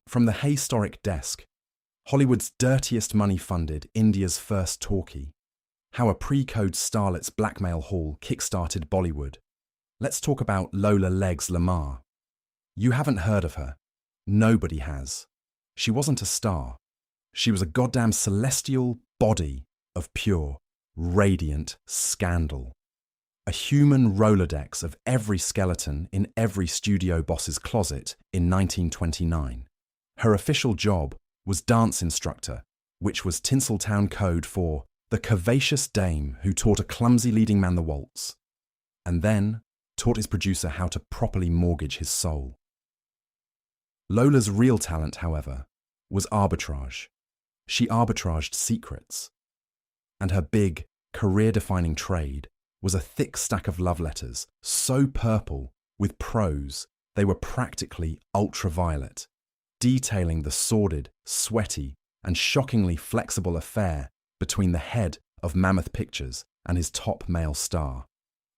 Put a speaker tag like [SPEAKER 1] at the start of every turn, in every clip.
[SPEAKER 1] From the Historic Desk, Hollywood's dirtiest money-funded India's first talkie, how a pre-code starlet's blackmail haul kickstarted Bollywood. Let's talk about Lola Legs Lamar. You haven't heard of her. Nobody has. She wasn't a star. She was a goddamn celestial body of pure, radiant scandal. A human Rolodex of every skeleton in every studio boss's closet in 1929. Her official job was dance instructor, which was Tinseltown code for the curvaceous dame who taught a clumsy leading man the waltz, and then taught his producer how to properly mortgage his soul. Lola's real talent, however, was arbitrage. She arbitraged secrets. And her big, career-defining trade was a thick stack of love letters, so purple, with prose, they were practically ultraviolet, detailing the sordid, sweaty, and shockingly flexible affair between the head of Mammoth Pictures and his top male star.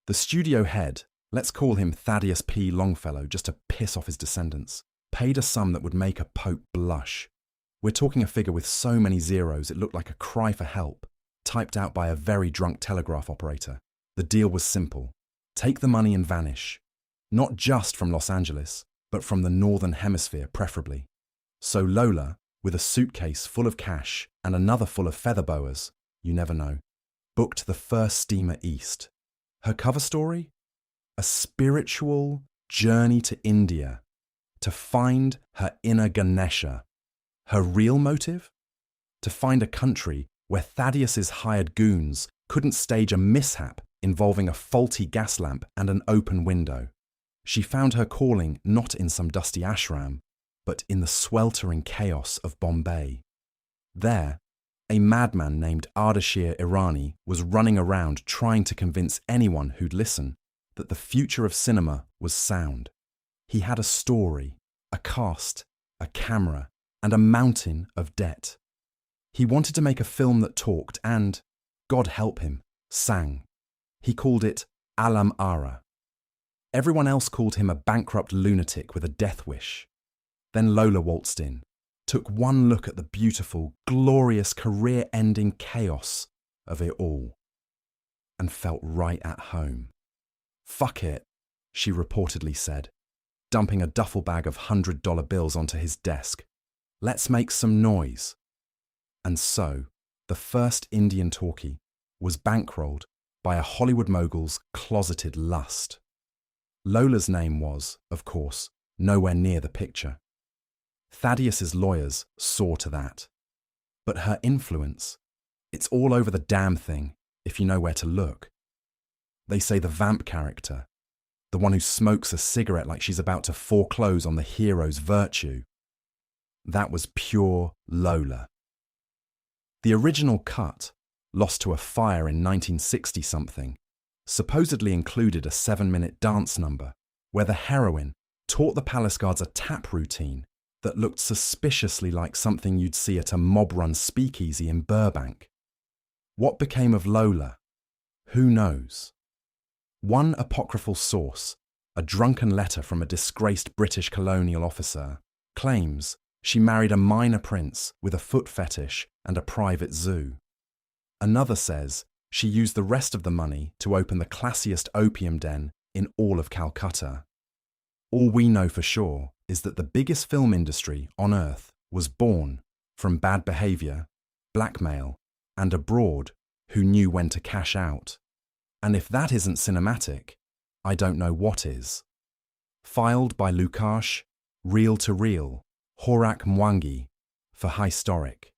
[SPEAKER 1] The studio head, let's call him Thaddeus P. Longfellow just to piss off his descendants, paid a sum that would make a pope blush. We're talking a figure with so many zeros it looked like a cry for help, typed out by a very drunk telegraph operator. The deal was simple. Take the money and vanish. Not just from Los Angeles, but from the Northern Hemisphere preferably. So Lola, with a suitcase full of cash and another full of feather boas, you never know, booked the first steamer east. Her cover story? A spiritual journey to India to find her inner Ganesha. Her real motive? To find a country where Thaddeus's hired goons couldn't stage a mishap involving a faulty gas lamp and an open window. She found her calling not in some dusty ashram, but in the sweltering chaos of Bombay. There, a madman named Ardashir Irani was running around trying to convince anyone who'd listen that the future of cinema was sound. He had a story, a cast, a camera, and a mountain of debt. He wanted to make a film that talked and, God help him, sang. He called it Alam Ara. Everyone else called him a bankrupt lunatic with a death wish. Then Lola waltzed in, took one look at the beautiful, glorious, career-ending chaos of it all, and felt right at home. Fuck it, she reportedly said, dumping a duffel bag of $100 bills onto his desk. Let's make some noise. And so, the first Indian talkie was bankrolled by a Hollywood mogul's closeted lust. Lola's name was, of course, nowhere near the picture. Thaddeus's lawyers saw to that. But her influence, it's all over the damn thing, if you know where to look. They say the vamp character, the one who smokes a cigarette like she's about to foreclose on the hero's virtue, that was pure Lola. The original cut, lost to a fire in 1960-something, supposedly included a 7-minute dance number where the heroine taught the palace guards a tap routine that looked suspiciously like something you'd see at a mob-run speakeasy in Burbank. What became of Lola? Who knows? One apocryphal source, a drunken letter from a disgraced British colonial officer, claims she married a minor prince with a foot fetish and a private zoo. Another says she used the rest of the money to open the classiest opium den in all of Calcutta. All we know for sure is that the biggest film industry on earth was born from bad behaviour, blackmail, and a broad who knew when to cash out. And if that isn't cinematic, I don't know what is. Filed by Lukash, Reel to Reel, Horak Mwangi, for Historic.